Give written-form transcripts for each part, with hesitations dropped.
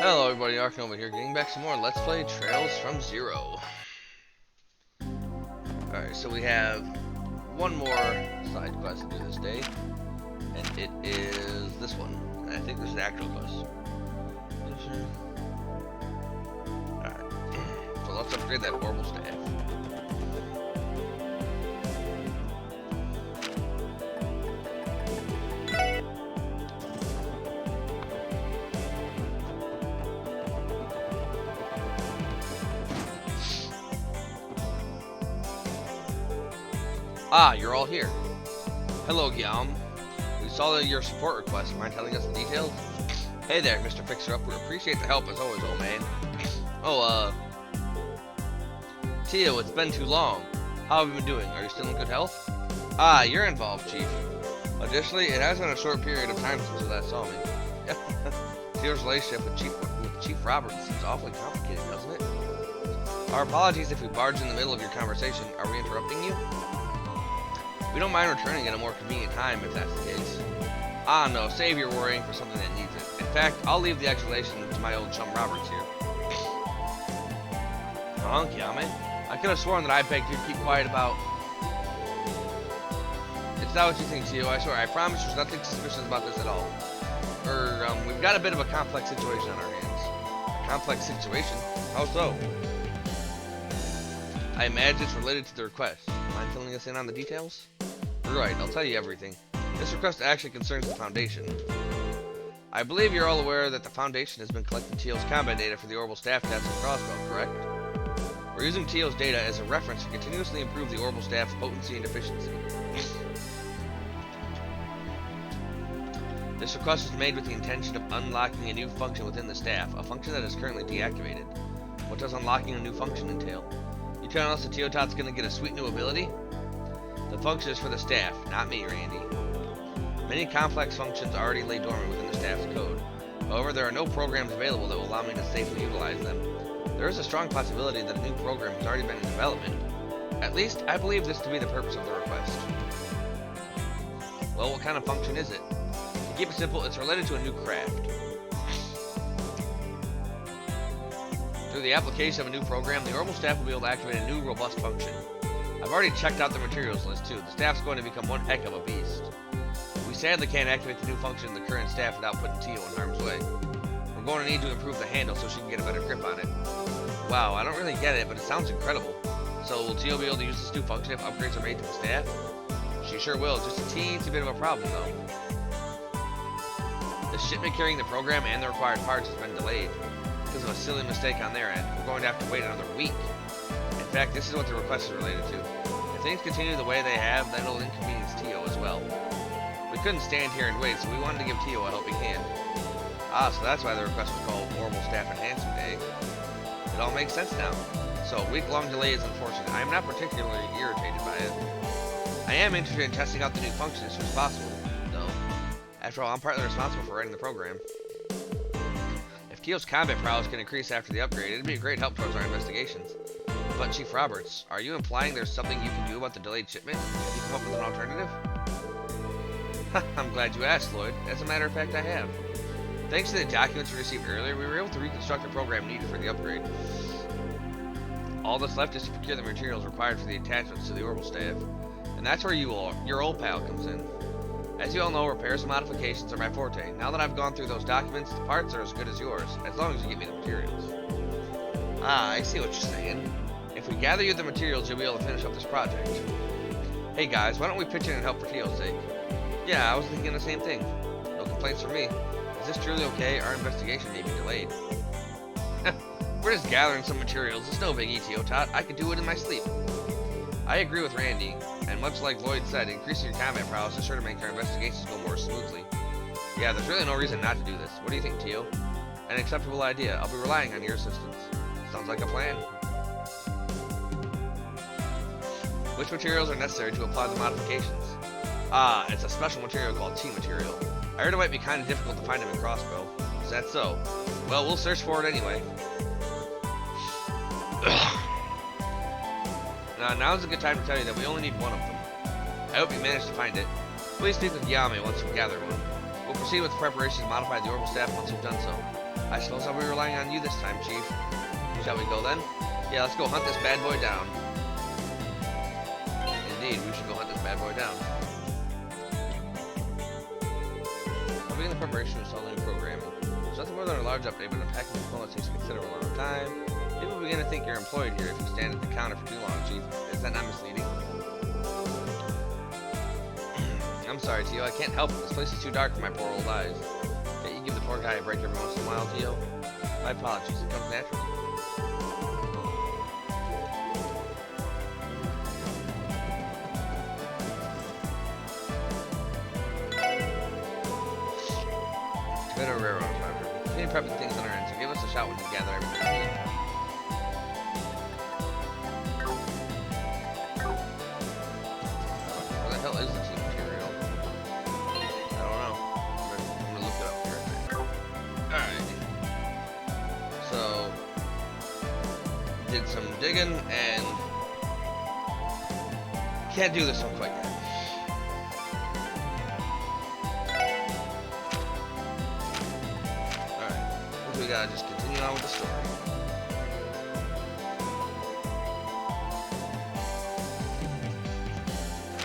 Hello everybody, Arkanova here, getting back some more Let's Play Trails from Zero. Alright, so we have one more side quest to do this day, and it is this one. And I think this is the actual quest. Alright, so let's upgrade that horrible staff. Ah, you're all here. Hello, Guillaume. We saw your support request. Mind telling us the details? Hey there, Mr. Fixer-Up. We appreciate the help as always, old man. Oh, Tio, it's been too long. How have you been doing? Are you still in good health? Ah, you're involved, Chief. Additionally, it has been a short period of time since you last saw me. Tio's relationship with Chief Roberts seems awfully complicated, doesn't it? Our apologies if we barged in the middle of your conversation. Are we interrupting you? We don't mind returning at a more convenient time if that's the case. Ah, no, save your worrying for something that needs it. In fact, I'll leave the explanation to my old chum Roberts here. Yame? I could have sworn that I begged you to keep quiet about... It's not what you think, Tio, I swear. I promise there's nothing suspicious about this at all. We've got a bit of a complex situation on our hands. A complex situation? How so? I imagine it's related to the request. Mind filling us in on the details? Right, I'll tell you everything. This request actually concerns the Foundation. I believe you're all aware that the Foundation has been collecting Teal's combat data for the orbital staff test and crossbow, correct? We're using Teal's data as a reference to continuously improve the orbital staff's potency and efficiency. This request is made with the intention of unlocking a new function within the staff, a function that is currently deactivated. What does unlocking a new function entail? You telling us that Teotot's gonna get a sweet new ability? The function is for the staff, not me, Randy. Many complex functions already lay dormant within the staff's code. However, there are no programs available that will allow me to safely utilize them. There is a strong possibility that a new program has already been in development. At least, I believe this to be the purpose of the request. Well, what kind of function is it? To keep it simple, it's related to a new craft. Through the application of a new program, the orbital staff will be able to activate a new robust function. I've already checked out the materials list too. The staff's going to become one heck of a beast. We sadly can't activate the new function in the current staff without putting Tio in harm's way. We're going to need to improve the handle so she can get a better grip on it. Wow, I don't really get it, but it sounds incredible. So will Tio be able to use this new function if upgrades are made to the staff? She sure will, just a teensy bit of a problem though. The shipment carrying the program and the required parts has been delayed because of a silly mistake on their end. We're going to have to wait another week. In fact, this is what the request is related to. If things continue the way they have, then it'll inconvenience Tio as well. We couldn't stand here and wait, so we wanted to give Tio a helping hand. Ah, so that's why the request was called Orbital Staff Enhancement Day. It all makes sense now. So a week-long delay is unfortunate. I am not particularly irritated by it. I am interested in testing out the new function as soon as possible, though. After all, I'm partly responsible for writing the program. If Tio's combat prowess can increase after the upgrade, it'd be a great help towards our investigations. But Chief Roberts, are you implying there's something you can do about the delayed shipment? Have you come up with an alternative? I'm glad you asked, Lloyd. As a matter of fact, I have. Thanks to the documents we received earlier, we were able to reconstruct the program needed for the upgrade. All that's left is to procure the materials required for the attachments to the orbital staff. And that's where your old pal comes in. As you all know, repairs and modifications are my forte. Now that I've gone through those documents, the parts are as good as yours, as long as you give me the materials. Ah, I see what you're saying. If we gather you the materials, you'll be able to finish up this project. Hey guys, why don't we pitch in and help for Tio's sake? Yeah, I was thinking the same thing. No complaints from me. Is this truly okay? Our investigation may be delayed. We're just gathering some materials. It's no biggie, Teotot. I could do it in my sleep. I agree with Randy, and much like Lloyd said, increasing your combat prowess is sure to make our investigations go more smoothly. Yeah, there's really no reason not to do this. What do you think, Tio? An acceptable idea. I'll be relying on your assistance. Sounds like a plan. Which materials are necessary to apply the modifications? Ah, it's a special material called T-material. I heard it might be kind of difficult to find them in Crossbow. Is that so? Well, we'll search for it anyway. Now's a good time to tell you that we only need one of them. I hope you manage to find it. Please speak with Yame once you gather one. We'll proceed with the preparations to modify the orbital staff once we've done so. I suppose I'll be relying on you this time, Chief. Shall we go then? Yeah, let's go hunt this bad boy down. Indeed, we should go hunt this bad boy down. I'll begin the preparation to install the new programming. There's nothing more than a large update, but unpacking the components takes a considerable amount of time. People begin to think you're employed here if you stand at the counter for too long, Chief. Is that not misleading? I'm sorry, Tio. I can't help it. This place is too dark for my poor old eyes. Can't you give the poor guy a break every once in a while, Tio? My apologies. It comes naturally. Been a railroad, however. Continue prepping things on our end, so give us a shout when you gather everything we need. What the hell is the team material? I don't know. I'm gonna look it up here. Alright. So, did some digging and can't do this one quite yet. We gotta just continue on with the story.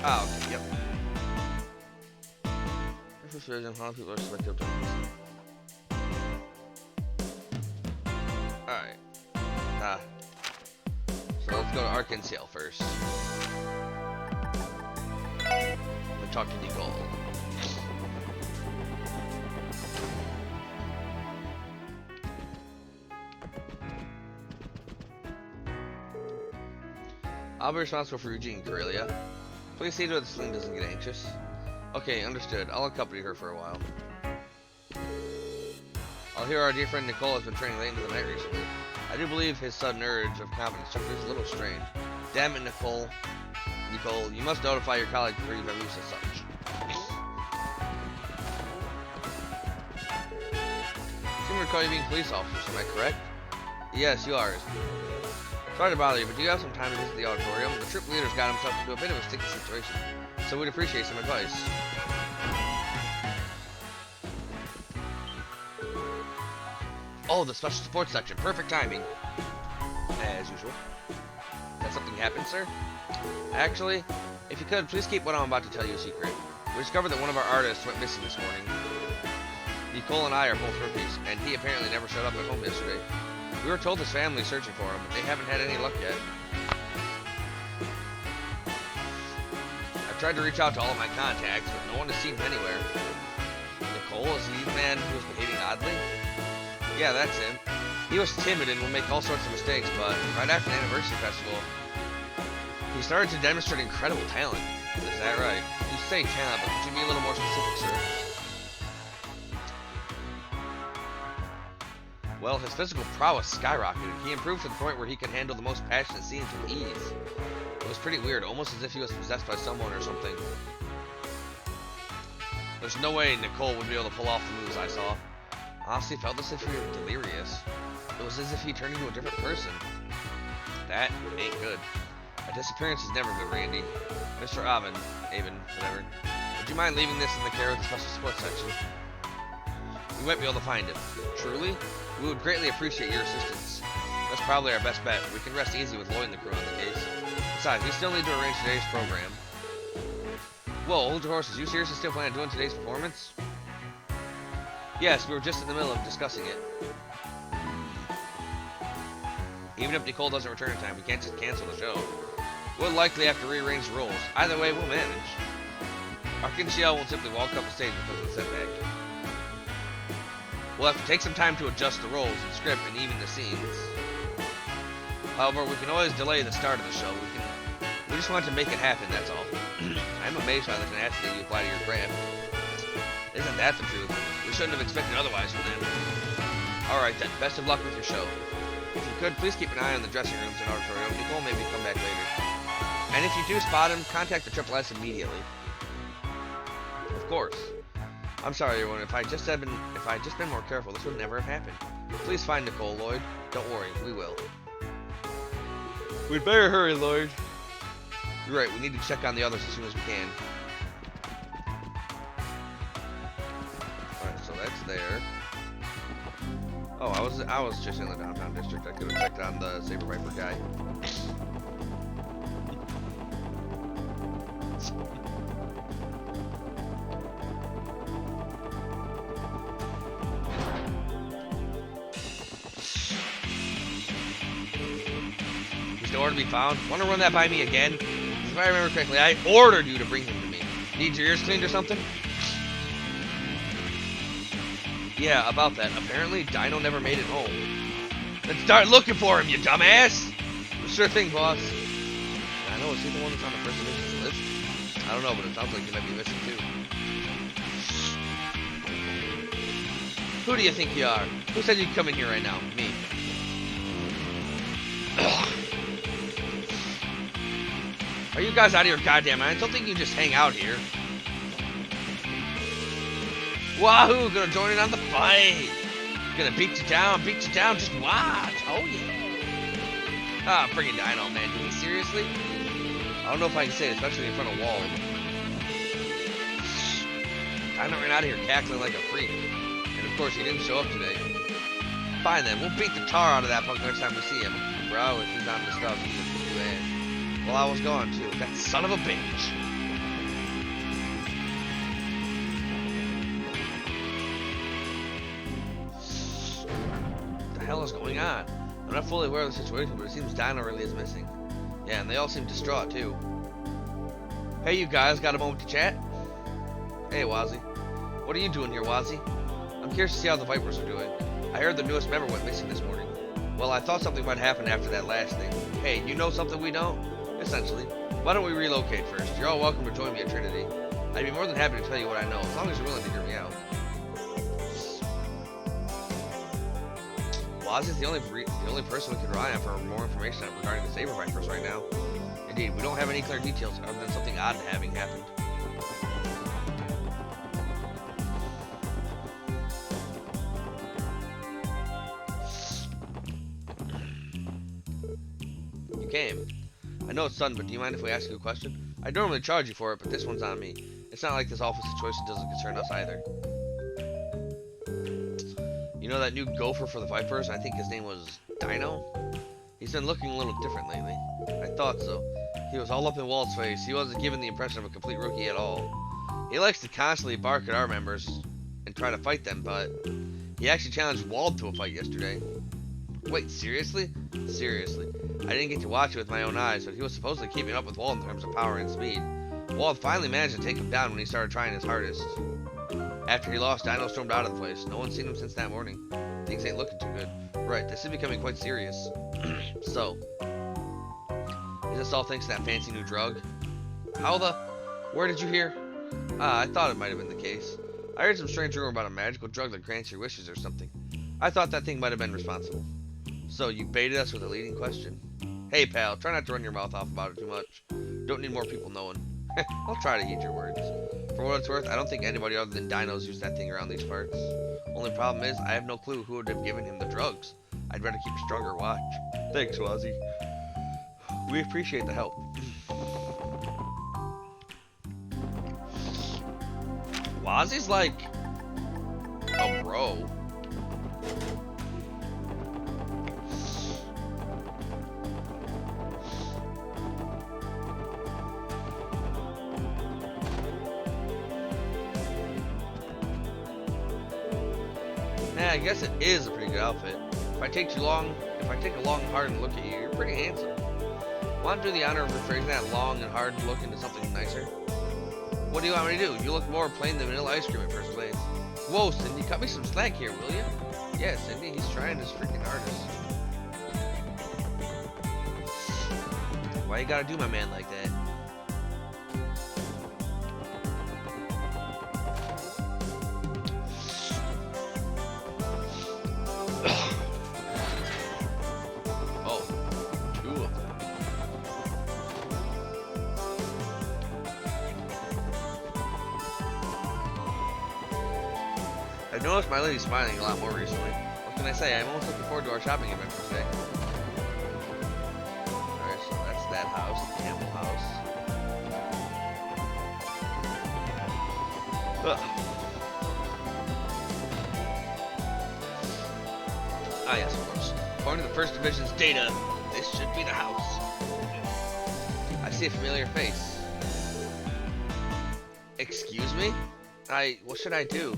Ah, okay, yep. This is how people are selected to Alright. So let's go to Arkansas first. We'll talk to Nicole. I'll be responsible for Eugene, Corellia. Please see to it that Celine doesn't get anxious. Okay, understood. I'll accompany her for a while. I'll hear our dear friend Nicole has been training late into the night recently. I do believe his sudden urge of confidence struck me as a little strange. Damn it, Nicole. Nicole, you must notify your colleague before you have use as such. I seem to recall you being police officers, am I correct? Yes, you are. Sorry to bother you, but do you have some time to visit the auditorium? The troop leader's got himself into a bit of a sticky situation, so we'd appreciate some advice. Oh, the special support section. Perfect timing. As usual. Has something happened, sir? Actually, if you could, please keep what I'm about to tell you a secret. We discovered that one of our artists went missing this morning. Nicole and I are both rookies, and he apparently never showed up at home yesterday. We were told his family is searching for him, but they haven't had any luck yet. I've tried to reach out to all of my contacts, but no one has seen him anywhere. Nicole, is he the man who was behaving oddly? Yeah, that's him. He was timid and would make all sorts of mistakes, but right after the anniversary festival, he started to demonstrate incredible talent. Is that right? You say talent, but could you be a little more specific, sir? Well, his physical prowess skyrocketed. He improved to the point where he could handle the most passionate scenes with ease. It was pretty weird, almost as if he was possessed by someone or something. There's no way Nicole would be able to pull off the moves I saw. Honestly, felt as if he were delirious. It was as if he turned into a different person. That ain't good. A disappearance is never good, Randy. Mr. Avon, whatever. Would you mind leaving this in the care of the special support section? We might be able to find him. Truly? We would greatly appreciate your assistance. That's probably our best bet. We can rest easy with Lloyd and the crew on the case. Besides, we still need to arrange today's program. Whoa, hold your horses. You seriously still plan on doing today's performance? Yes, we were just in the middle of discussing it. Even if Nicole doesn't return in time, we can't just cancel the show. We'll likely have to rearrange the roles. Either way, we'll manage. Arkansas won't simply walk up the stage because of the setback. We'll have to take some time to adjust the roles and script and even the scenes. However, we can always delay the start of the show. We just want to make it happen, that's all. I'm amazed by the tenacity you apply to your craft. Isn't that the truth? We shouldn't have expected otherwise from them. Alright then, best of luck with your show. If you could, please keep an eye on the dressing rooms and auditorium. Nicole maybe come back later. And if you do spot him, contact the Triple S immediately. Of course. I'm sorry, everyone. If I just been more careful, this would never have happened. Please find Nicole, Lloyd. Don't worry, we will. We'd better hurry, Lloyd. You're right. We need to check on the others as soon as we can. there. Oh, I was just in the downtown district. I could have checked on the Saber Viper guy. He's nowhere to be found. Want to run that by me again? If I remember correctly, I ordered you to bring him to me. Need your ears cleaned or something? Yeah, about that. Apparently, Dino never made it home. Then start looking for him, you dumbass! Sure thing, boss. I know, is he the one that's on the first missions list? I don't know, but it sounds like he might be missing too. Who do you think you are? Who said you'd come in here right now? Me. Are you guys out of your goddamn mind? I don't think you can just hang out here. Wahoo! Gonna join in on the fight! Gonna beat you down, just watch! Oh yeah! Ah, friggin' Dino, man. Did he seriously? I don't know if I can say it, especially in front of Wald. Dino ran out of here cackling like a freak. And of course, he didn't show up today. Fine then, we'll beat the tar out of that punk next time we see him. Bro, if he's on the stuff, he's a too bad. Well, I was gone too. That son of a bitch. What the hell is going on? I'm not fully aware of the situation, but it seems Dino really is missing. Yeah, and they all seem distraught too. Hey, you guys, got a moment to chat? Hey, Wazzy. What are you doing here, Wazzy? I'm curious to see how the Vipers are doing. I heard the newest member went missing this morning. Well, I thought something might happen after that last thing. Hey, you know something we don't? Essentially. Why don't we relocate first? You're all welcome to join me at Trinity. I'd be more than happy to tell you what I know, as long as you're willing to hear me out. Wazzy's the only person we can rely on for more information regarding the Saber Vipers right now. Indeed, we don't have any clear details other than something odd having happened. You came. I know it's sudden, but do you mind if we ask you a question? I normally charge you for it, but this one's on me. It's not like this awful situation doesn't concern us either. You know that new gopher for the Vipers? I think his name was Dino? He's been looking a little different lately. I thought so. He was all up in Walt's face. He wasn't giving the impression of a complete rookie at all. He likes to constantly bark at our members and try to fight them, but he actually challenged Wald to a fight yesterday. Wait, seriously? Seriously. I didn't get to watch it with my own eyes, but he was supposedly keeping up with Wald in terms of power and speed. Wald finally managed to take him down when he started trying his hardest. After he lost, Dino stormed out of the place. No one's seen him since that morning. Things ain't looking too good. Right, this is becoming quite serious. So, is this all thanks to that fancy new drug? How the? Where did you hear? I thought it might have been the case. I heard some strange rumor about a magical drug that grants your wishes or something. I thought that thing might have been responsible. So, you baited us with a leading question. Hey, pal, try not to run your mouth off about it too much. Don't need more people knowing. I'll try to heed your words. For what it's worth, I don't think anybody other than Dino's used that thing around these parts. Only problem is, I have no clue who would have given him the drugs. I'd better keep a stronger watch. Thanks, Wazzy. We appreciate the help. Wazzy's like a bro. Yeah, I guess it is a pretty good outfit. If I take a long, hard look at you, you're pretty handsome. Want to do the honor of rephrasing that long and hard look into something nicer? What do you want me to do? You look more plain than vanilla ice cream at first glance. Whoa, Cindy, cut me some slack here, will you? Yeah, Cindy, he's trying his freaking hardest. Why you gotta do my man like that? I've noticed my lady's smiling a lot more recently. What can I say? I'm almost looking forward to our shopping adventure today. Alright, so that's that house, the Campbell house. Ugh. Ah, yes, of course. According to the First Division's data, this should be the house. I see a familiar face. Excuse me? What should I do?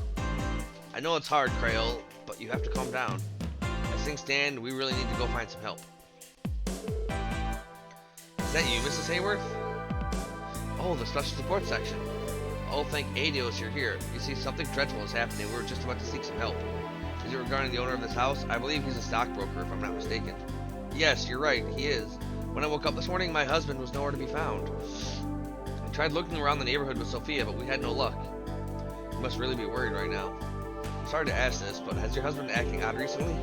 I know it's hard, Crayola, but you have to calm down. As things stand, we really need to go find some help. Is that you, Mrs. Hayworth? Oh, the special support section. Oh, thank Adios you're here. You see, something dreadful is happening. We were just about to seek some help. Is it regarding the owner of this house? I believe he's a stockbroker, if I'm not mistaken. Yes, you're right, he is. When I woke up this morning, my husband was nowhere to be found. I tried looking around the neighborhood with Sophia, but we had no luck. You must really be worried right now. I'm sorry to ask this, but has your husband been acting odd recently?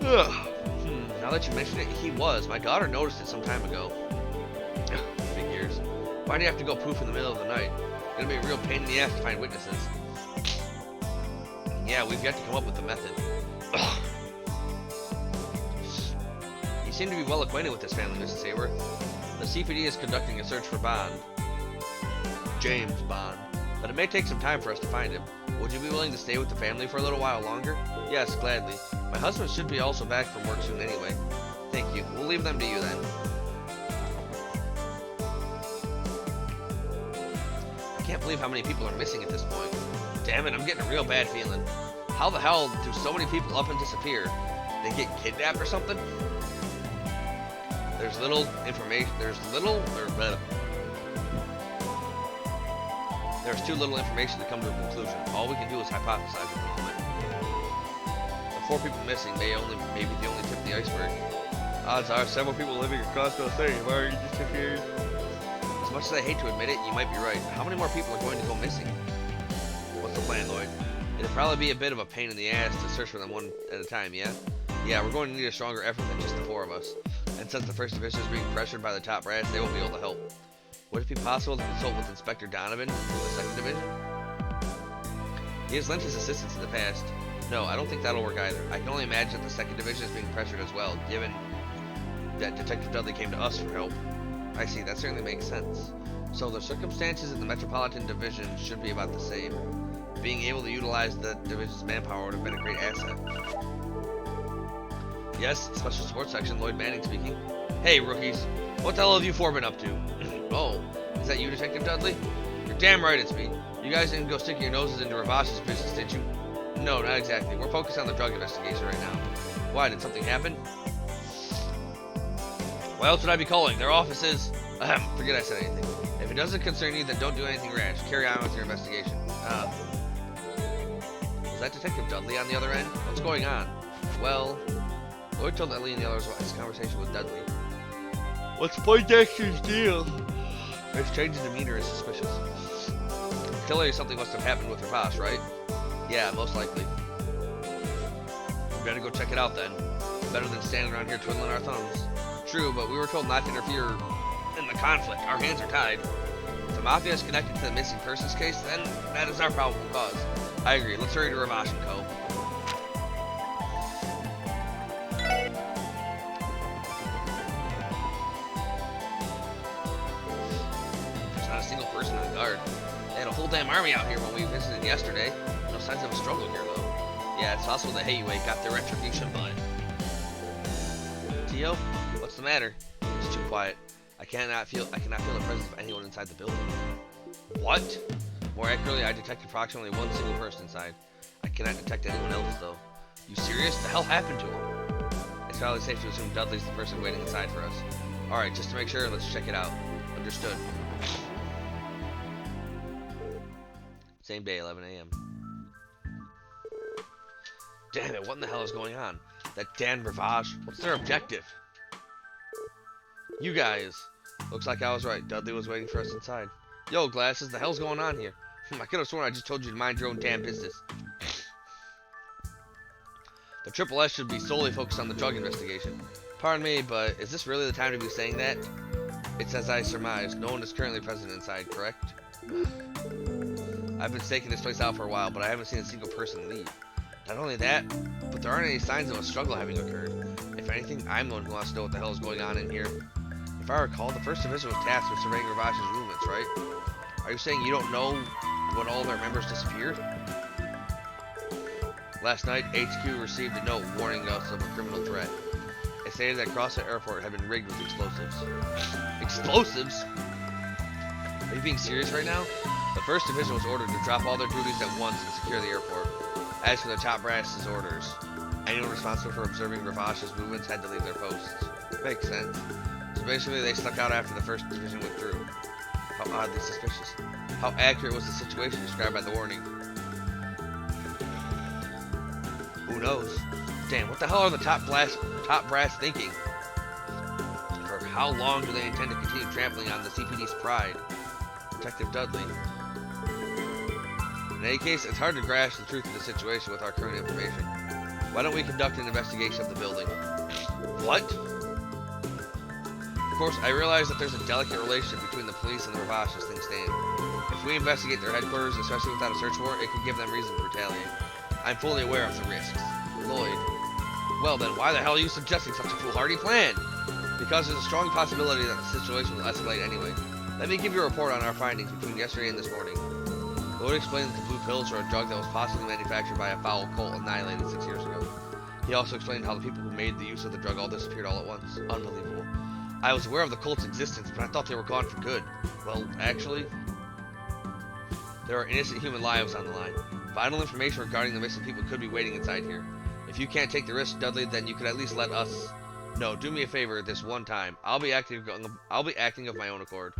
Now that you mention it, he was. My daughter noticed it some time ago. Figures. Why do you have to go poof in the middle of the night? It's gonna be a real pain in the ass to find witnesses. Yeah, we've got to come up with a method. You seem to be well acquainted with this family, Mrs. Hayworth. The CPD is conducting a search for Bond. James Bond. But it may take some time for us to find him. Would you be willing to stay with the family for a little while longer? Yes, gladly. My husband should be also back from work soon anyway. Thank you. We'll leave them to you then. I can't believe how many people are missing at this point. Damn it, I'm getting a real bad feeling. How the hell do so many people up and disappear? They get kidnapped or something? There's little information. There's too little information to come to a conclusion. All we can do is hypothesize at the moment. The 4 people missing may be the only tip of the iceberg. Odds are several people living across the city have already disappeared. As much as I hate to admit it, you might be right. How many more people are going to go missing? What's the plan, Lloyd? It'll probably be a bit of a pain in the ass to search for them one at a time, yeah? Yeah, we're going to need a stronger effort than just the 4 of us. And since the First Division is being pressured by the top brass, they won't be able to help. Would it be possible to consult with Inspector Donovan from the Second Division? He has lent his assistance in the past. No, I don't think that'll work either. I can only imagine that the Second Division is being pressured as well, given that Detective Dudley came to us for help. I see, that certainly makes sense. So the circumstances in the Metropolitan Division should be about the same. Being able to utilize the division's manpower would have been a great asset. Yes, Special Support Section, Lloyd Manning speaking. Hey, rookies. What the hell have you 4 been up to? Oh, is that you, Detective Dudley? You're damn right it's me. You guys didn't go sticking your noses into Ravash's business, did you? No, not exactly. We're focused on the drug investigation right now. Why, did something happen? Why else would I be calling? Their office is... forget I said anything. If it doesn't concern you, then don't do anything rash. Carry on with your investigation. Was that Detective Dudley on the other end? What's going on? Well, Lloyd told Ellie and the others about his conversation with Dudley. What's Poindexter's deal? His change in demeanor is suspicious. Clearly something must have happened with Ravash, right? Yeah, most likely. We better go check it out then. Better than standing around here twiddling our thumbs. True, but we were told not to interfere in the conflict. Our hands are tied. If the Mafia is connected to the missing persons case, then that is our probable cause. I agree. Let's hurry to Ravash and Co. There's not a single person on guard. They had a whole damn army out here when we visited yesterday. No signs of a struggle here, though. Yeah, it's possible that Hayway got their retribution, but... Tio? What's the matter? It's too quiet. I cannot feel the presence of anyone inside the building. What? More accurately, I detect approximately 1 single person inside. I cannot detect anyone else, though. You serious? The hell happened to him? It's probably safe to assume Dudley's the person waiting inside for us. Alright, just to make sure, let's check it out. Understood. Same day, 11 a.m. Damn it, what in the hell is going on? That Dan Ravage, what's their objective? You guys. Looks like I was right. Dudley was waiting for us inside. Yo, Glasses, the hell's going on here? I could have sworn I just told you to mind your own damn business. The Triple S should be solely focused on the drug investigation. Pardon me, but is this really the time to be saying that? It's as I surmised. No one is currently present inside, correct? I've been staking this place out for a while, but I haven't seen a single person leave. Not only that, but there aren't any signs of a struggle having occurred. If anything, I'm the one who wants to know what the hell is going on in here. If I recall, the First Division was tasked with surveying Ravash's movements, right? Are you saying you don't know when all of their members disappeared? Last night, HQ received a note warning us of a criminal threat. It stated that Crossett Airport had been rigged with explosives. Explosives? Are you being serious right now? The 1st Division was ordered to drop all their duties at once and secure the airport. As for the top brass's orders, anyone responsible for observing Ravash's movements had to leave their posts. Makes sense. So basically, they stuck out after the 1st Division withdrew. How oddly suspicious. How accurate was the situation described by the warning? Who knows? Damn, what the hell are the top brass thinking? For how long do they intend to continue trampling on the CPD's pride? Detective Dudley. In any case, it's hard to grasp the truth of the situation with our current information. Why don't we conduct an investigation of the building? What? Of course, I realize that there's a delicate relationship between the police and the Ravash as things stand. If we investigate their headquarters, especially without a search warrant, it could give them reason to retaliate. I'm fully aware of the risks. Lloyd. Well then, why the hell are you suggesting such a foolhardy plan? Because there's a strong possibility that the situation will escalate anyway. Let me give you a report on our findings between yesterday and this morning. Lloyd explained that the blue pills are a drug that was possibly manufactured by a foul cult annihilated 6 years ago. He also explained how the people who made the use of the drug all disappeared all at once. Unbelievable. I was aware of the cult's existence, but I thought they were gone for good. Well, actually, there are innocent human lives on the line. Vital information regarding the missing people could be waiting inside here. If you can't take the risk, Dudley, then you could at least let us... No, do me a favor this one time. I'll be acting of my own accord.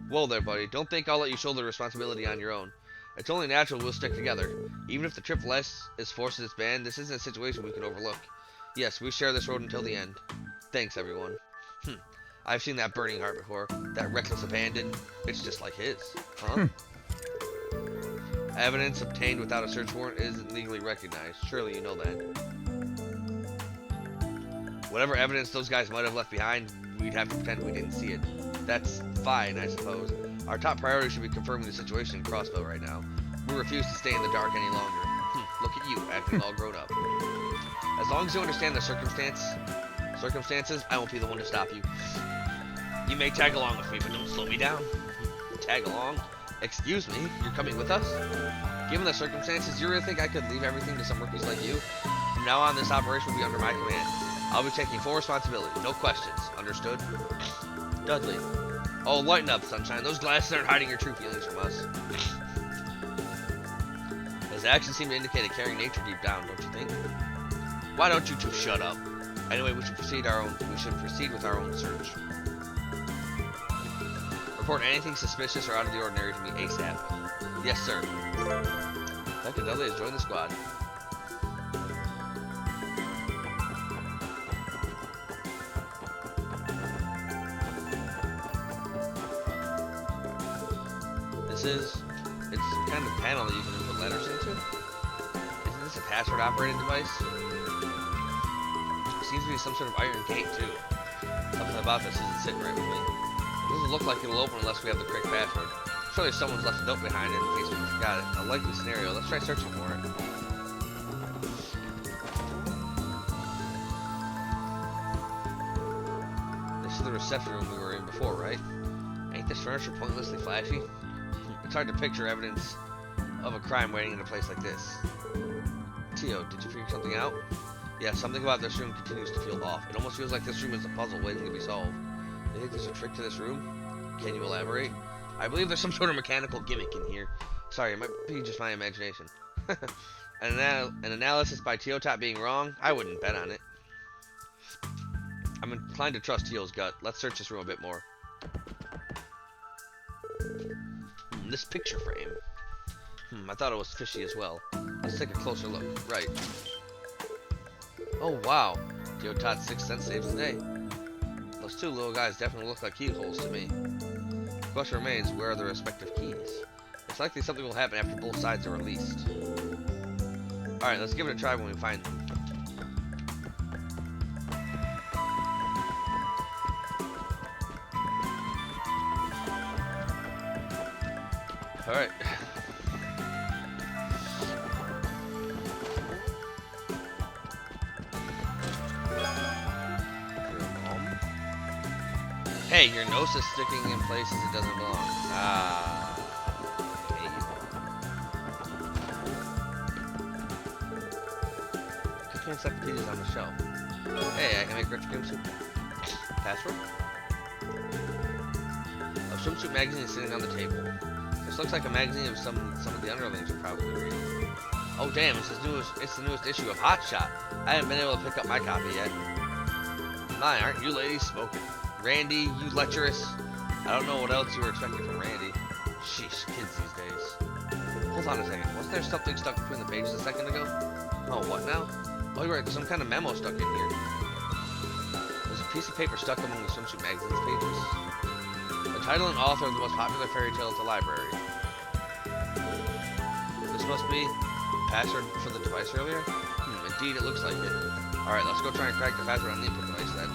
Well there, buddy. Don't think I'll let you shoulder responsibility on your own. It's only natural we'll stick together. Even if the Triple S is forced to disband, this isn't a situation we can overlook. Yes, we share this road until the end. Thanks, everyone. I've seen that burning heart before. That reckless abandon. It's just like his. Huh? Evidence obtained without a search warrant isn't legally recognized. Surely you know that. Whatever evidence those guys might have left behind, we'd have to pretend we didn't see it. That's fine, I suppose. Our top priority should be confirming the situation in Crossville right now. We refuse to stay in the dark any longer. Look at you, acting all grown up. As long as you understand the circumstances, I won't be the one to stop you. You may tag along with me, but don't slow me down. Tag along? Excuse me, you're coming with us? Given the circumstances, you really think I could leave everything to some rookies like you? From now on, this operation will be under my command. I'll be taking full responsibility, no questions. Understood? Dudley. Oh, lighten up, Sunshine. Those glasses aren't hiding your true feelings from us. His actions seem to indicate a caring nature deep down, don't you think? Why don't you two shut up? Anyway, we should proceed with our own search. Report anything suspicious or out of the ordinary to me ASAP. Yes, sir. Detective Dudley has joined the squad. It's some kind of panel that you can input letters into. Isn't this a password-operated device? It seems to be some sort of iron gate, too. Something about this isn't sitting right with me. It doesn't look like it'll open unless we have the correct password. Surely someone's left a note behind it in case we forgot it. A likely scenario. Let's try searching for it. This is the reception room we were in before, right? Ain't this furniture pointlessly flashy? It's hard to picture evidence of a crime waiting in a place like this. Tio, did you figure something out? Yeah, something about this room continues to feel off. It almost feels like this room is a puzzle waiting to be solved. Do you think there's a trick to this room? Can you elaborate? I believe there's some sort of mechanical gimmick in here. Sorry, it might be just my imagination. An analysis by Teotop being wrong? I wouldn't bet on it. I'm inclined to trust Teal's gut. Let's search this room a bit more. This picture frame. I thought it was fishy as well. Let's take a closer look. Right. Oh, wow. Teotop's 6th sense saves the day. Those two little guys definitely look like keyholes to me. The question remains, where are the respective keys? It's likely something will happen after both sides are released. Alright, let's give it a try when we find them. Alright. Hey, your nose is sticking in places it doesn't belong. looking encyclopedias on the shelf. Hey, I can make retro game soup. Password? A swimsuit magazine is sitting on the table. This looks like a magazine of some of the underlings are probably reading. Oh damn, it's the newest issue of Hot Shot. I haven't been able to pick up my copy yet. My, aren't you ladies smoking? Randy, you lecherous. I don't know what else you were expecting from Randy. Sheesh, kids these days. Hold on a second, wasn't there something stuck between the pages a second ago? Oh, what now? Oh, you're right, there's some kind of memo stuck in here. There's a piece of paper stuck among the swimsuit magazine's pages. The title and author of the most popular fairy tale at the library. This must be the password for the device earlier? Indeed, it looks like it. Alright, let's go try and crack the password on the input device then.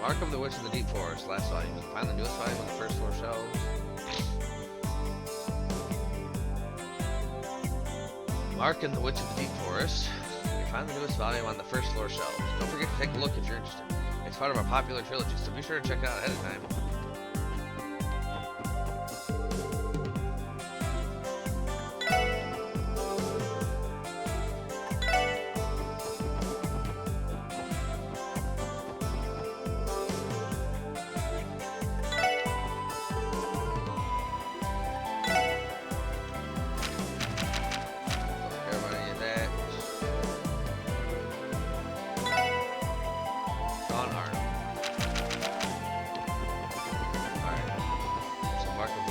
Mark of the Witch in the Deep Forest, last volume. You can find the newest volume on the first floor shelves. Mark and the Witch of the Deep Forest. You can find the newest volume on the first floor shelves. Don't forget to take a look if you're interested. It's part of our popular trilogy, so be sure to check it out ahead of time.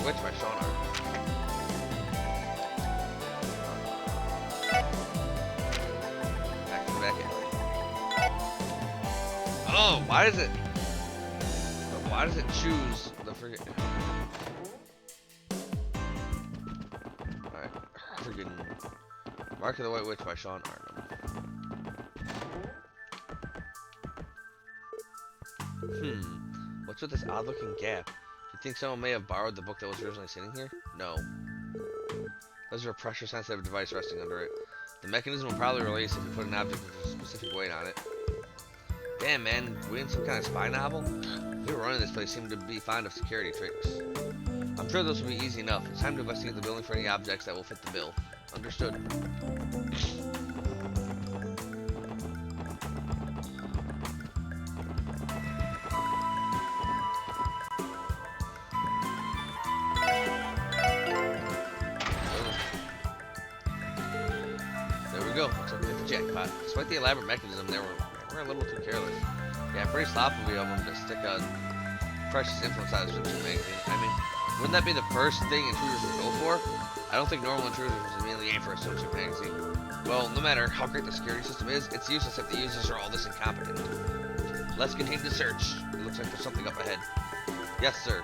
Witch by Sean Art. Back in. Oh, why does it choose the friggin'? Alright, friggin' Mark of the White Witch by Sean Arnhem. What's with this odd-looking gap? Do you think someone may have borrowed the book that was originally sitting here? No. There's a pressure-sensitive device resting under it. The mechanism will probably release if you put an object with a specific weight on it. Damn, man, we in some kind of spy novel? People running this place seem to be fond of security tricks. I'm sure those will be easy enough. It's time to investigate the building for any objects that will fit the bill. Understood. Go. Looks like we hit the jackpot. Despite the elaborate mechanism, we're a little too careless. Yeah, pretty sloppy of them to stick a precious influence out of swimsuit magazine. I mean, wouldn't that be the first thing intruders would go for? I don't think normal intruders would immediately aim for a swimsuit magazine. Well, no matter how great the security system is, it's useless if the users are all this incompetent. Let's continue the search. It looks like there's something up ahead. Yes, sir.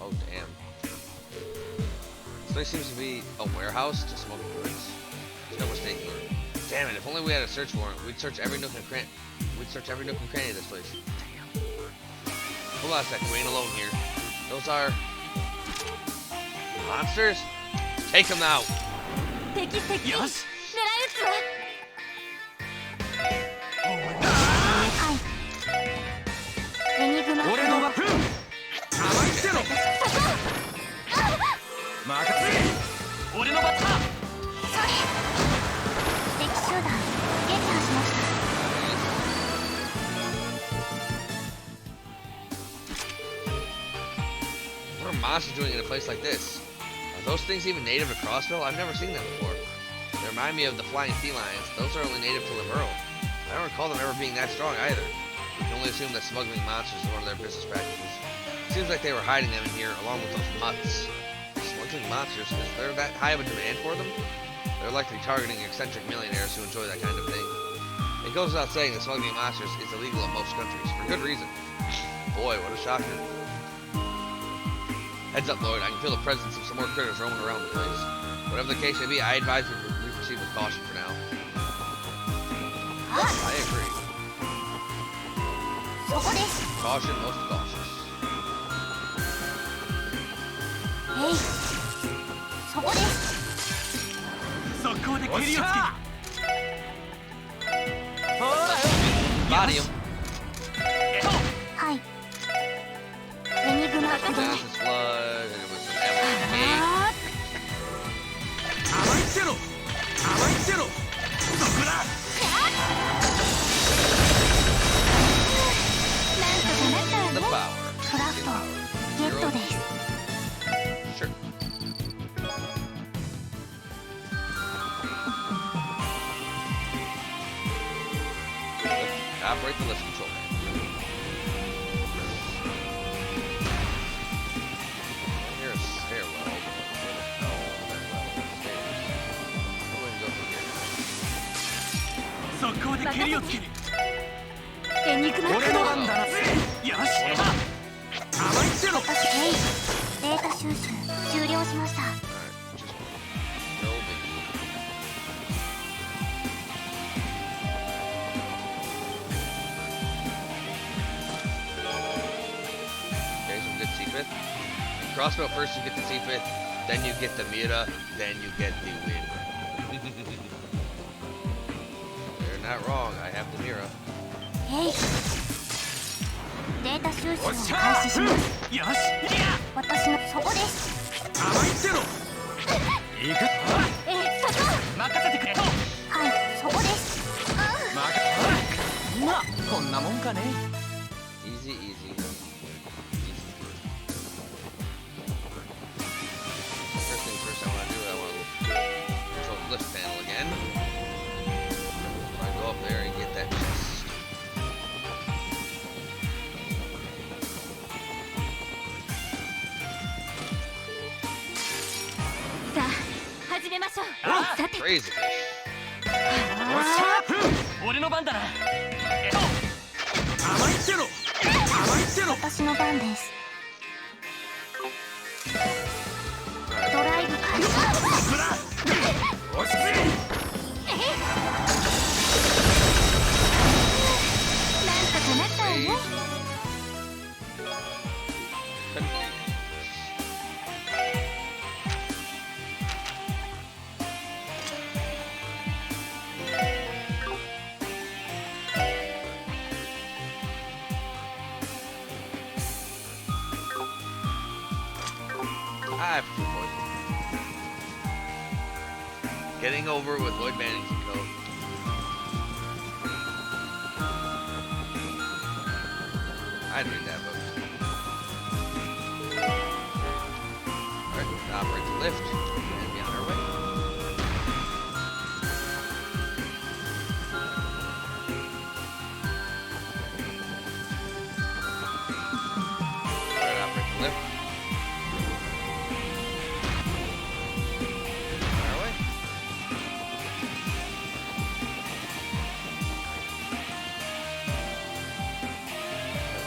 Oh, damn. This place seems to be a warehouse to smuggle goods. There's no mistake here. Damn it, if only we had a search warrant, we'd search every nook and cranny. Of this place. Damn. Hold on a second, we ain't alone here. Those are monsters? Take them out. Yes. What are monsters doing in a place like this? Are those things even native to Crossville? I've never seen them before. They remind me of the flying felines. Those are only native to Limero. I don't recall them ever being that strong either. We can only assume that smuggling monsters is one of their business practices. It seems like they were hiding them in here along with those mutts. Smuggling monsters, is there that high of a demand for them? They're likely targeting eccentric millionaires who enjoy that kind of thing. It goes without saying that smuggling monsters is illegal in most countries, for good reason. Boy, what a shocker. Heads up, Lloyd, I can feel the presence of some more critters roaming around the place. Whatever the case may be, I advise we proceed with caution for now. I agree. Caution, most cautious. Hey, そこです。速攻で蹴りをつける。Body him. はい。エニグマクド。Genesis Flood, and it was some Avalanche 甘いってろ。甘いってろ。そこだ。なんとかなったわ The ね。 power. クラフトゲットです。 Sure. Operate the lift control panel. Here's a stairwell. Where the hell is that level of stairs? Go ahead and go through here. 速攻で蹴りをつける。エニグマク俺ド。の番だな。よし。甘いってろ。ヘイ、データ収集終了しました。 Alright, just no biggie. Okay, so we get C5th. Crossbow first you get the C5th, then you get the Mira, then you get the win. You're not wrong, I have the Mira. ヘイ、データ収集を開始します。よし。私のそこです。甘いってろ。行く。そこ。任せてくれ。はい、そこです。まあこんなもんかね。 Easy, easy. First things first, I want to control the lift panel again. I go up there and get that chest. さあ、始めましょう。さて。 Crazy fish. 俺の番だな。甘いってろ。甘いってろ。私の番です。ドライブ開始。落ち着い。なんとかなったわね。I prefer Lloyd. Getting over with Lloyd Manning's coat. I'd read that book. Alright, operate the lift and be on our way. Alright, operate the lift. On our way.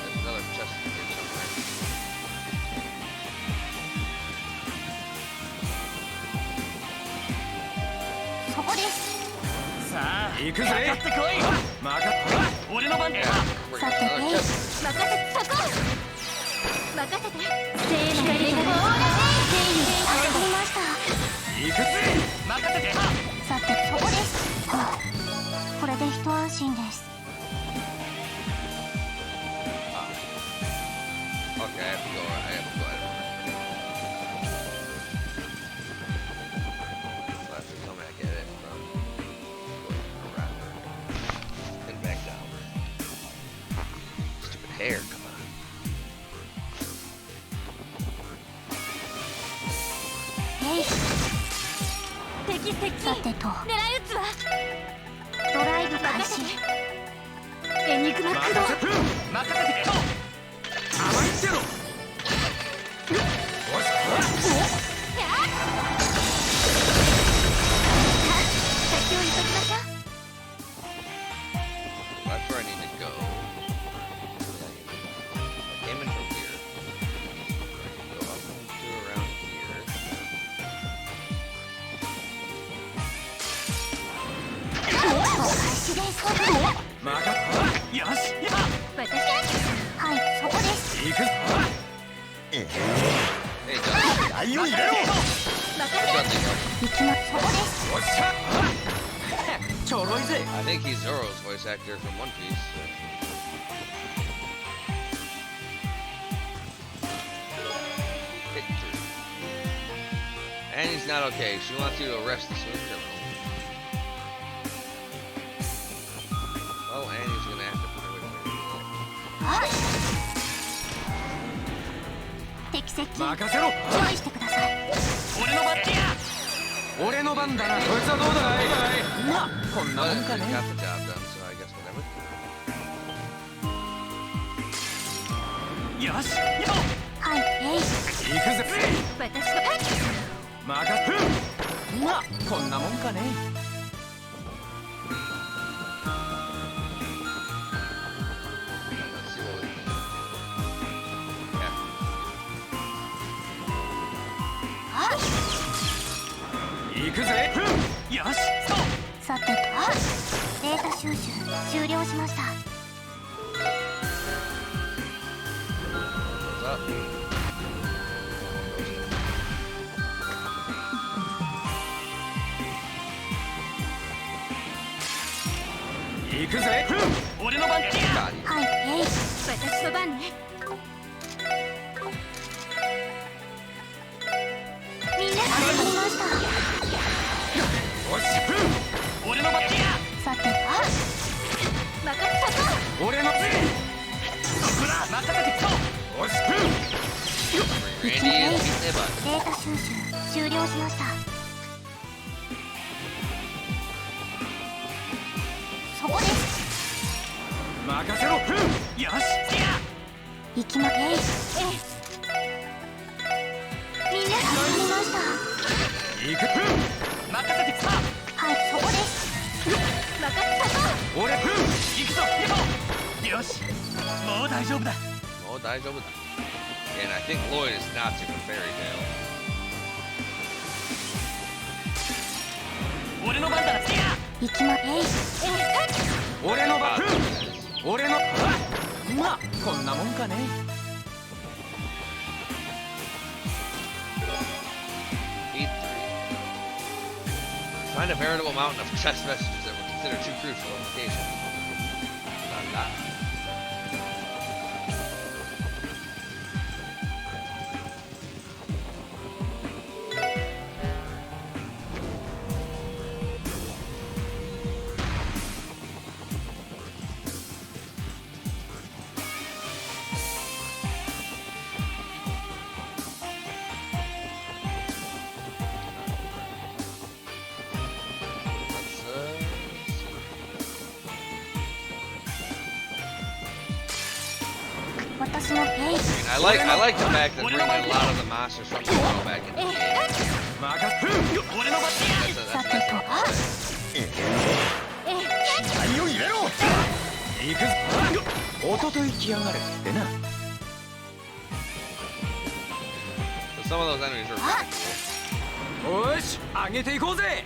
There's another chest here somewhere.そこです。さあ行くぜ。かかってこい。俺の番だ。 Yeah, we're さ getting て、 another ヘイ、 chest. 任せそこ。任せて。聖な光が聖に集まりました。行くぜ。任せて。さて、そこです。これで一安心です。 Okay, I have to go. I have to go. So I have to come back at it from around and back down. Stupid hair, come on. ヘイ、敵さてと狙い撃つわ。ドライブ開始。エエニグマ駆動。任せて甘いってろ。先を急ぎましょう。 That's where I need to go. I came in from here. Go up to around here. 開始です。よし私はい、そこです。行く。 Hey, John. 台を入れろ。任 John, せ。行きま、そこです。おっしゃちょろいぜ。 I think he's Zoro's voice actor from One Piece. Victor. And he's not okay. She wants you to arrest the smooth criminal. Well, Annie's gonna have to put her away. 敵接近。任せろ。用意してください。俺の番や。俺の番だな。こいつはどうだい。まあこんな But もんか he ね。 got the job done, so I guess whatever. よしはい、えい。行くぜ。私の任せ。まあこんなもんかね。 Let's see what we can do. Yeah. 行くぜ。よしさてと、データ収集終了しました。 What's up? 行くぜ。俺の番や。 God, はい、えい。私の番ね。みんな集まりました。おし俺の番や。さてと、任せたぞ。俺のそこだ。任せてきた。おし Randy is beating their butt. データ収集終了しました。そこです。任せろ。よし行きま、えい。みんな集まりました。行く。任せてきた。はい、そこです。任せたぞ。俺行くぞ。よしもう大丈夫だ。 Oh, dies over that. And I think Lloyd is not super fairy tale. 俺の番だ。行きま、えい。俺の Ah, 番。 there it is. 俺のまあこんなもんかね。 Beat 3. Find a veritable mountain of chest messages that were considered too crucial for location. La la.私の、えい。I like the fact that bringing a lot of the monsters from the world back into the game. 俺の番 That's a nice little callback. 何を入れろ。行くぞ。おととい来やがれってな。 So some of those enemies are really cool. おし上げていこうぜ。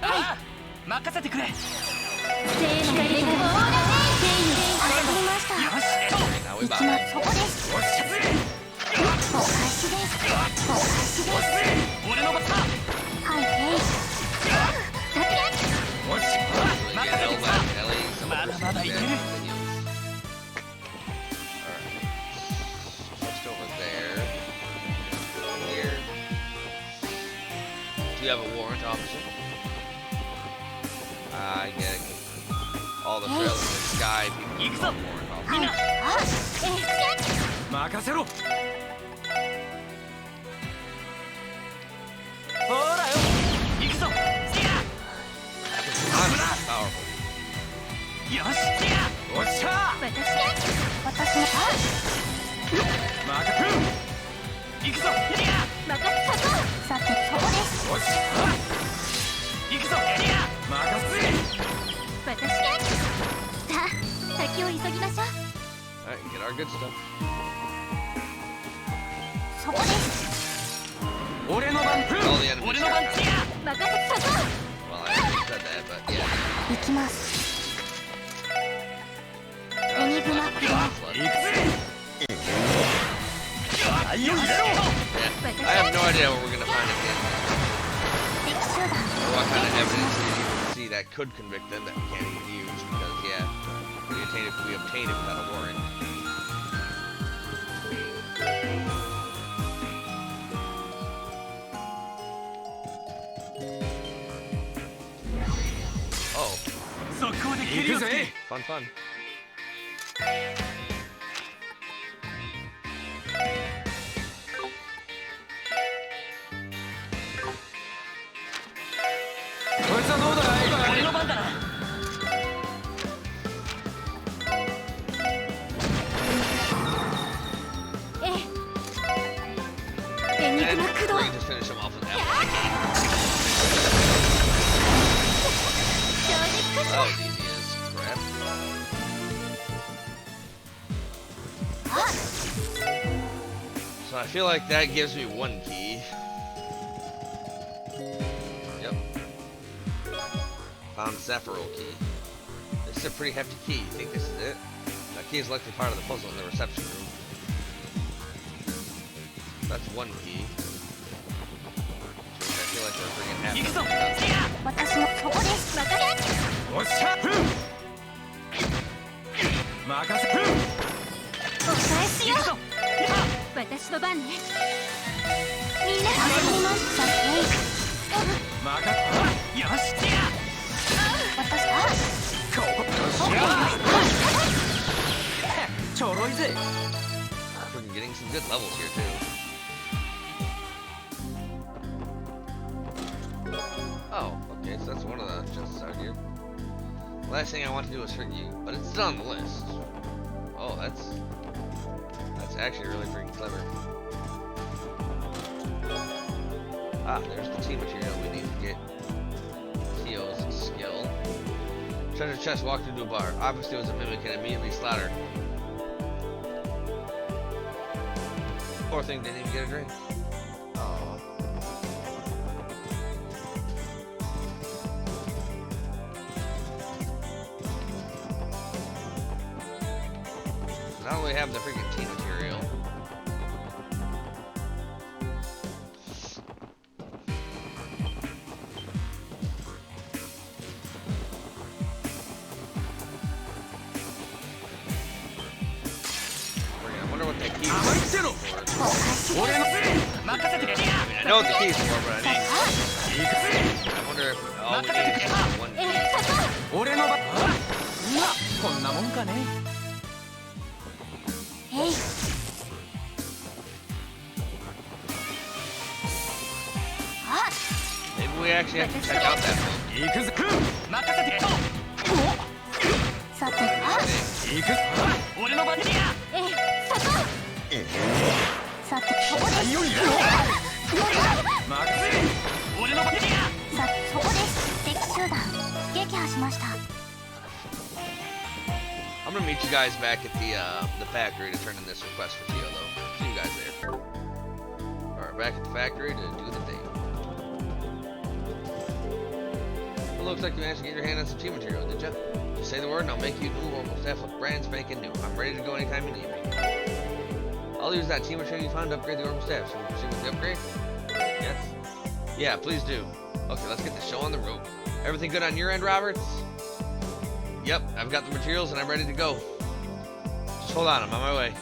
任せてくれ。よ聖のレゴを集まりました。Okay, now we 行きま、 buy. そこです。しお開始です。お開始です。俺の番だ。はい、えい。おし So we get Elma, Ellie, some Mada, of mada, theいける。 videos. Alright. Just over there. Here. Do you have a warrant, officer? I get it. All the trailers in the sky, people call warrant officer. はい、任せろ。ほらよ。行くぞ。I'm not powerful. よし。おっしゃ私のマカフン行くぞエリア任せさてそうですおっしゃ行くぞエリア任せ私がさあ先を急ぎましょう Alright, get our good stuff. そうです俺の番 All the enemies 俺 here の番 now. ティア任せさそう Well, I already said that, but yeah. 行きますエニグマクロ行くぜ愛を入れろ Yeah, I have no idea what we're gonna find at the end. 敵集団 Or what kind of evidence we see that could convict them that we can't even use because, yeah, we obtain it without a warrant. Oh, 速攻で蹴りをつけ fun, fun. こいつはどうだい俺の番だなええエニグ And マ駆動 we can just finish him off with that one. 上陸 That was easy as crap. あ So I feel like that gives me one key. Yep. Found Sephiroth key. This is a pretty hefty key. You think this is it? That key is likely part of the puzzle in the reception room. That's one key. Which means I feel like we're bringing half 行くぞ of テ it. ィア私のそこです任おっしゃふん任せふんせお返しよ行くぞ私の番ねみんな頑張りますさえい任せよしティア私ここよしやちょろいぜ Freaking getting some good levels here too. Oh, okay, so that's one of the chests out here. Last thing I want to do is hurt you, but it's still on the list. Oh, that's actually really freaking clever. Ah, there's the team material we need to get Kyo's skill. Treasure chest walked into a bar. Obviously it was a mimic and immediately slaughtered. Poor thing didn't even get a drink. Oh. Not only have the freaking team material. I wonder what that key is for. 俺の任せてエリア I mean, I know what the key is for, but I mean, 行くぜ I wonder if all we need is just one え key. 俺の番うわこんなもんかねえい あ Maybe we actually have to check out that book. 行くぜ任せてさてあ行く俺の番ティアえいさてそこです愛を入れろ任せ俺の番ティアさてそこです敵集団撃破しました I'm gonna meet you guys back at the factory to turn in this request for Kyo, though. See you guys there. Alright, back at the factory to do the thing. It looks like you managed to get your hand on some team material, did ya? Just say the word and I'll make you new Orbital staff look brand spanking new. I'm ready to go anytime you need me. I'll use that team material you found to upgrade the Orbital staff. Should we proceed with the upgrade? Yes? Yeah, please do. Okay, let's get the show on the road. Everything good on your end, Roberts? Yep, I've got the materials and I'm ready to go. Just hold on, I'm on my way.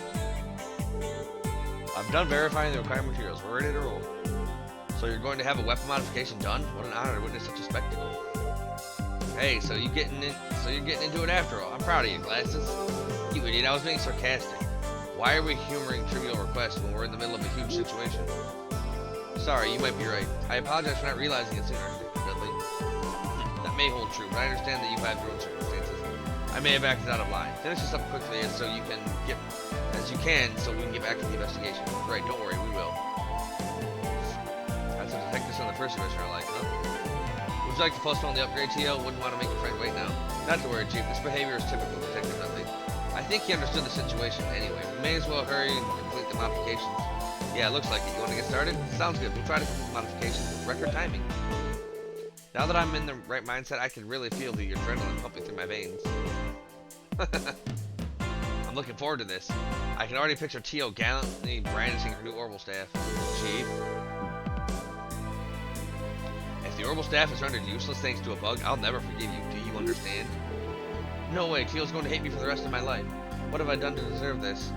I've done verifying the required materials. We're ready to roll. So you're going to have a weapon modification done? What an honor to witness such a spectacle. Hey, so you're getting into it after all. I'm proud of you, Glasses. You idiot, I was being sarcastic. Why are we humoring trivial requests when we're in the middle of a huge situation? Sorry, you might be right. I apologize for not realizing it sooner, Dudley. That may hold true, but I understand that you have your own circumstances. I may have acted out of line. Finish this up quickly so you can get so we can get back to the investigation. Right, don't worry, we will. That's a detective on the first mission I like, huh? Would you like to postpone the upgrade, Tio? Wouldn't want to make your friend wait now. Not to worry, Chief. This behavior is typical of Detective Dudley. I think he understood the situation anyway. We may as well hurry and complete the modifications. Yeah, it looks like it. You want to get started? Sounds good. We'll try to complete the modifications with record timing. Now that I'm in the right mindset, I can really feel the adrenaline pumping through my veins. I'm looking forward to this. I can already picture Tio gallantly brandishing her new orbital staff. Chief. If the orbital staff is rendered useless thanks to a bug, I'll never forgive you. Do you understand? No way. Tio's going to hate me for the rest of my life. What have I done to deserve this?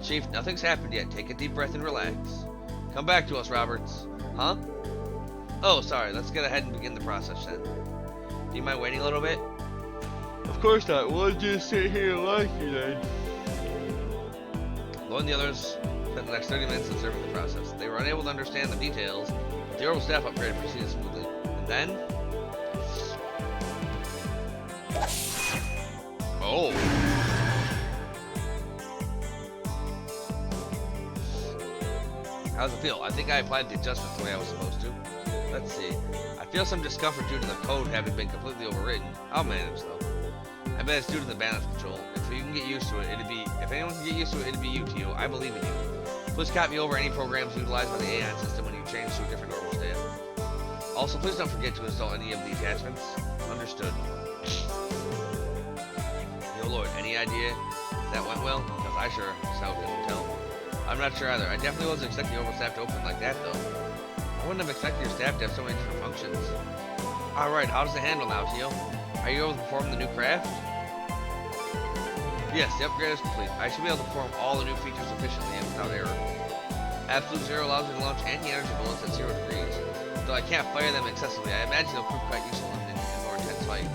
Chief, nothing's happened yet. Take a deep breath and relax. Come back to us, Roberts. Huh? Oh, sorry. Let's get ahead and begin the process then. Do you mind waiting a little bit? Of course not. We'll just sit here and watch you then. Lloyd and the others spent the next 30 minutes observing the process. They were unable to understand the details, but the orbital staff upgrade proceeded smoothly. And then... Oh! How's it feel? I think I applied the adjustments the way I was supposed to. Let's see. I feel some discomfort due to the code having been completely overwritten. I'll manage though. I bet it's due to the balance control. If you can get used to it, if anyone can get used to it, it'd be you, Tio. I believe in you. Please copy over any programs utilized by the Aeon system when you change to a different orbital staff. Also, please don't forget to install any of the attachments. Understood. Yo, Lord, any idea if that went well? Because I sure as hell couldn't tell. I'm not sure either. I definitely wasn't expecting the orbital staff to open like that, though. I wouldn't have expected your staff to have so many different functions. Alright, how does it handle now, Tio? Are you able to perform the new craft? Yes, the upgrade is complete. I should be able to perform all the new features efficiently and without error. Absolute Zero allows me to launch anti-energy bullets at 0 degrees. Though I can't fire them excessively, I imagine they'll prove quite useful in more intense fights.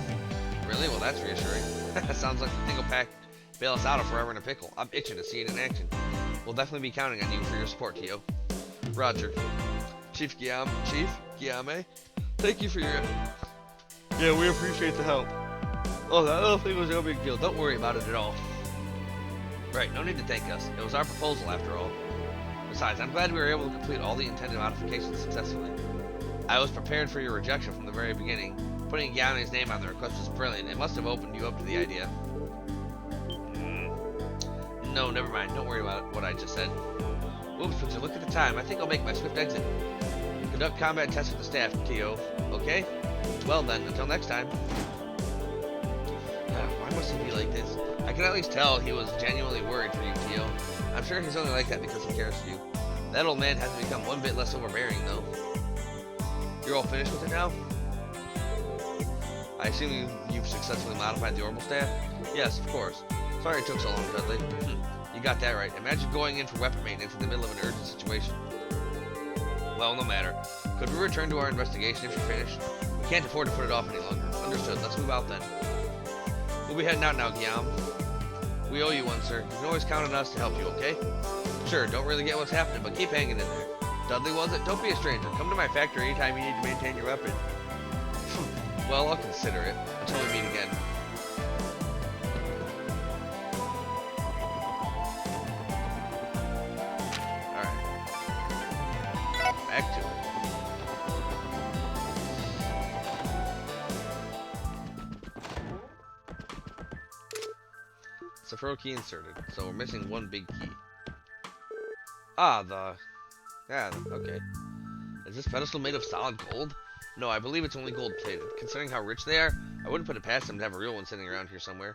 Really? Well, that's reassuring. Sounds like the thing will bail us out of forever in a pickle. I'm itching to see it in action. We'll definitely be counting on you for your support, Tio. Roger. Chief Guillaume, thank you for your... Yeah, we appreciate the help. Oh, that little thing was no big deal. Don't worry about it at all. Right, no need to thank us. It was our proposal after all. Besides, I'm glad we were able to complete all the intended modifications successfully. I was prepared for your rejection from the very beginning. Putting Guillaume's name on the request was brilliant. It must have opened you up to the idea. No, never mind. Don't worry about what I just said. Whoops, would you look at the time? I think I'll make my swift exit. Conduct combat tests with the staff, Tio. Okay? Well then, until next time. Why must he be like this? I can at least tell he was genuinely worried for you, Tio. I'm sure he's only like that because he cares for you. That old man hasn't become one bit less overbearing, though. You're all finished with it now? I assume you've successfully modified the orbital staff? Yes, of course. Sorry it took so long, Dudley. You got that right. Imagine going in for weapon maintenance in the middle of an urgent situation. Well, no matter. Could we return to our investigation if you're finished? We can't afford to put it off any longer. Understood. Let's move out then. We'll be heading out now, Guillaume. We owe you one, sir. You can always count on us to help you, okay? Sure, don't really get what's happening, but keep hanging in there. Dudley, was it? Don't be a stranger. Come to my factory anytime you need to maintain your weapon. Well, I'll consider it. Until we meet again. Back to it. So throw key inserted. So we're missing one big key. Okay. Is this pedestal made of solid gold? No, I believe it's only gold plated. Considering how rich they are, I wouldn't put it past them to have a real one sitting around here somewhere.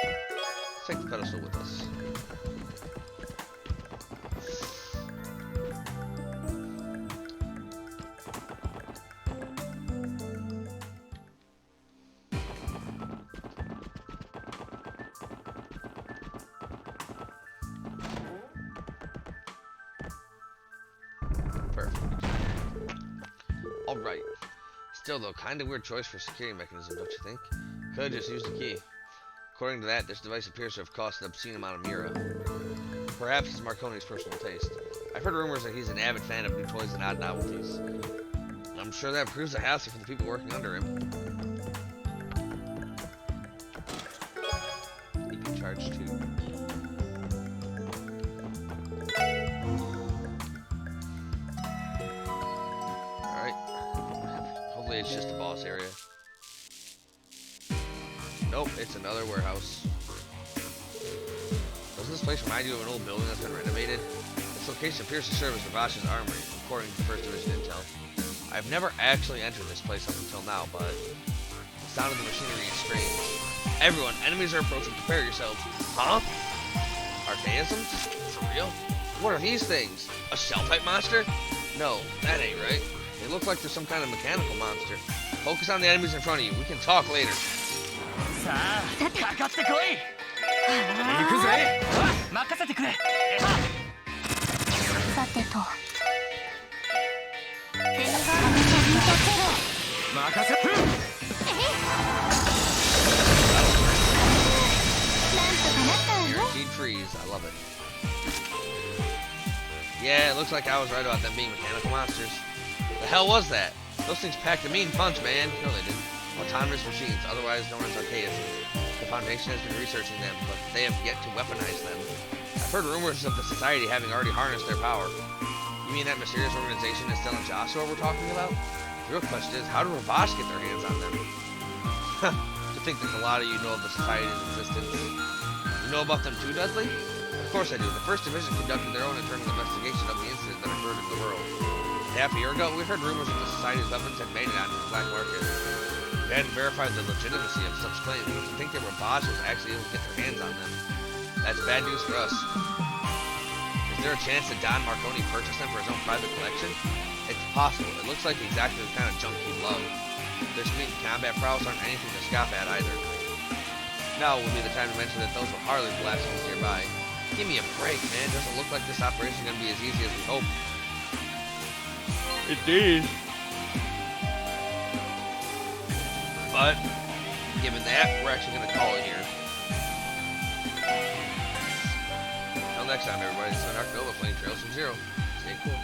Let's take the pedestal with us. Alright. Still though, kinda weird choice for security mechanism, don't you think? Could've just used the key. According to that, this device appears to have cost an obscene amount of Mira. Perhaps it's Marconi's personal taste. I've heard rumors that he's an avid fan of new toys and odd novelties. I'm sure that proves a hassle for the people working under him. it's just a boss area. Nope, it's another warehouse. Doesn't this place remind you of an old building that's been renovated? This location appears to serve as Ravash's armory, according to 1st Division intel. I've never actually entered this place up until now, but the sound of the machinery is strange. Everyone, enemies are approaching. Prepare yourselves. Huh? Archaisms? For real? What are these things? A shell-type monster? No, that ain't right. They look like they're some kind of mechanical monster. Focus on the enemies in front of you. We can talk later. さあかかってこい行くぜ任せてくれさてと任せなんとかなったわよ Guaranteed freeze. I love it. Yeah, it looks like I was right about them being mechanical monsters. The hell was that? Those things packed a mean punch, man. No, they didn't. Autonomous machines, otherwise known as Archaisms. The Foundation has been researching them, but they have yet to weaponize them. I've heard rumors of the Society having already harnessed their power. You mean that mysterious organization is still in Joshua we're talking about? The real question is, how do Ravash get their hands on them? To think there's a lot of you know of the Society's existence. You know about them too, Dudley? Of course I do. The 1st Division conducted their own internal investigation of the incident that occurred in the world. Half a year ago, we heard rumors that the Society's weapons had made it onto the black market. We hadn't verified the legitimacy of such claims, but to think that Ravash was actually able to get their hands on them. That's bad news for us. Is there a chance that Don Marconi purchased them for his own private collection? It's possible. It looks like exactly the kind of junk he'd love. Their speed and combat prowess aren't anything to scoff at either. Now would be the time to mention that those were Harley blasts nearby. Give me a break, man. It doesn't look like this operation is going to be as easy as we hoped. Indeed. But, given that, we're actually going to call it here. Until next time, everybody. This is Dark Nova playing Trails from Zero. Stay cool.